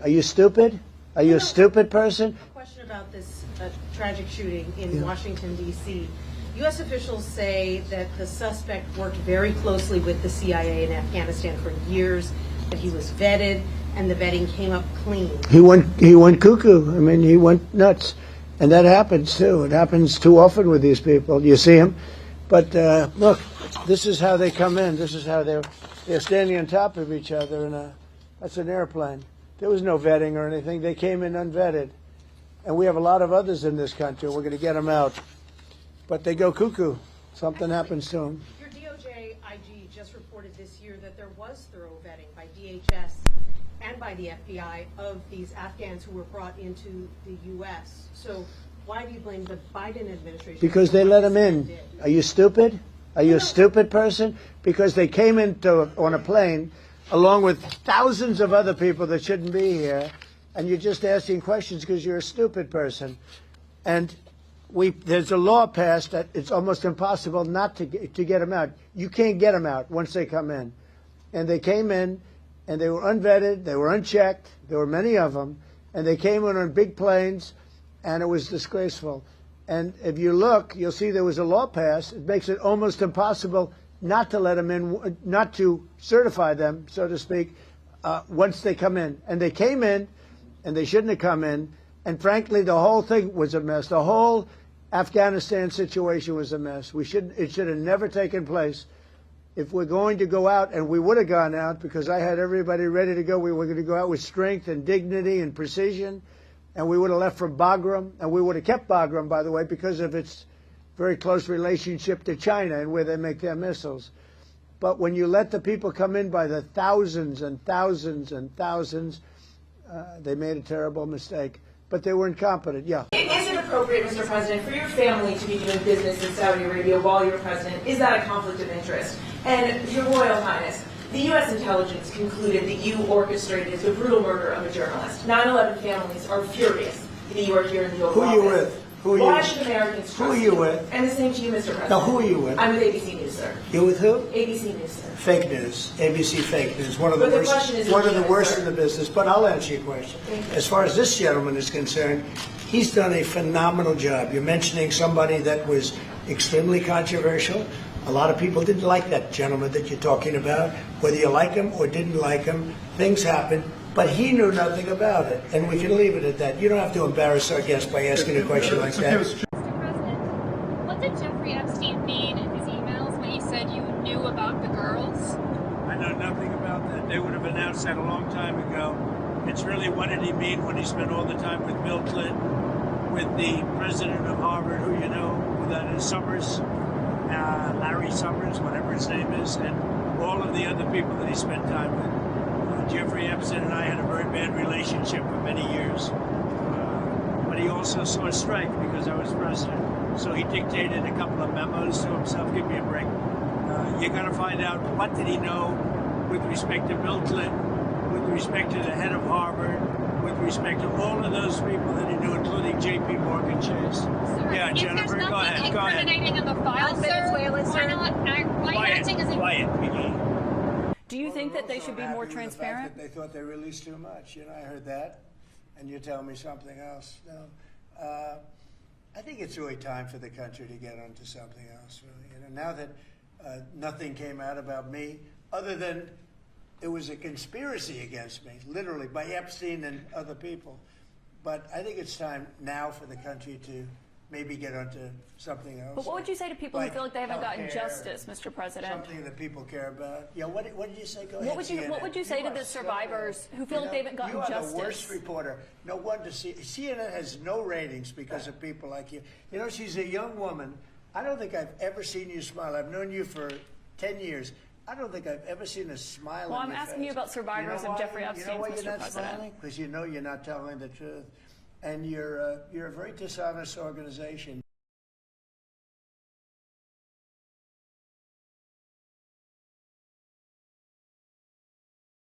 Are you stupid? Are you a stupid person? A question about this tragic shooting in Washington, D.C. U.S. officials say that the suspect worked very closely with the CIA in Afghanistan for years, that he was vetted, and the vetting came up clean. He went cuckoo. I mean, he went nuts. And that happens, too. It happens too often with these people. You see them. But look, this is how they come in. This is how they're standing on top of each other. And that's an airplane. There was no vetting or anything. They came in unvetted. And we have a lot of others in this country. We're going to get them out. But they go cuckoo. Something happens to them. Your DOJ IG just reported this year that there was thorough vetting by DHS and by the FBI of these Afghans who were brought into the U.S. So why do you blame the Biden administration? Because they let them in. Are you stupid? Are you a stupid person? Because they came on a plane along with thousands of other people that shouldn't be here, and you're just asking questions because you're a stupid person. And there's a law passed that it's almost impossible not to get them out. You can't get them out once they come in. And they came in, and they were unvetted, they were unchecked, there were many of them, and they came in on big planes, and it was disgraceful. And if you look, you'll see there was a law passed. It makes it almost impossible not to let them in, not to certify them, so to speak, once they come in. And they came in, and they shouldn't have come in. And frankly, the whole thing was a mess. The whole Afghanistan situation was a mess. It should have never taken place. If we're going to go out, and we would have gone out because I had everybody ready to go, we were going to go out with strength and dignity and precision, and we would have left from Bagram, and we would have kept Bagram, by the way, because of its very close relationship to China and where they make their missiles. But when you let the people come in by the thousands and thousands and thousands, they made a terrible mistake. But they were incompetent, yeah. Is it appropriate, Mr. President, for your family to be doing business in Saudi Arabia while you're president? Is that a conflict of interest? And Your Royal Highness, the U.S. intelligence concluded that you orchestrated the brutal murder of a journalist. 9/11 families are furious that you are here in the Oval Office. Who are you with? Why should Americans trust you? Who are you with? And the same to you, Mr. President. Now, who are you with? I'm with ABC News, sir. You're with who? ABC News, sir. Fake news. ABC fake news. One of the But the worst. question is One of the legitimate, worst sir. in the business. But I'll answer your question. As far as this gentleman is concerned, he's done a phenomenal job. You're mentioning somebody that was extremely controversial. A lot of people didn't like that gentleman that you're talking about. Whether you like him or didn't like him, things happen. But he knew nothing about it, and we can leave it at that. You don't have to embarrass our guest by asking a question like that. Mr. President, what did Jeffrey Epstein mean in his emails when he said you knew about the girls? I know nothing about that. They would have announced that a long time ago. It's really, what did he mean when he spent all the time with Bill Clinton, with the president of Harvard, who you know, that is Summers, Larry Summers, whatever his name is, and all of the other people that he spent time with. Jeffrey Epstein and I had a very bad relationship for many years. But he also saw a strike because I was president. So he dictated a couple of memos to himself. Give me a break. You got to find out, what did he know with respect to Bill Clinton, with respect to the head of Harvard, with respect to all of those people that he knew, including J.P. Morgan Chase. Sir, Yeah, if Jennifer, there's go nothing ahead. Go ahead. incriminating in the file, sir, why not? Why are you acting as if... Quiet, Piggy. Do you think that they should be I'm more happy with the fact transparent? that they thought they released too much. You know, I heard that, and you're telling me something else. No, I think it's really time for the country to get onto something else. Really, you know, now that nothing came out about me, other than it was a conspiracy against me, literally by Epstein and other people. But I think it's time now for the country to maybe get onto something else. But what would you say to people who Like feel like they haven't gotten healthcare, justice, Mr. President? Something that people care about. Yeah, what did you say? Go ahead. What would you say to are the so- survivors who feel like they haven't gotten you are justice? the worst reporter. No wonder CNN has no ratings because of people like you. You know, she's a young woman. I don't think I've ever seen you smile. I've known you for 10 years. I don't think I've ever seen a smile Well, on I'm your asking face. you about survivors of why? Jeffrey Epstein's, You know why Mr. you're not President? smiling? Because you know you're not telling the truth. And you're a very dishonest organization.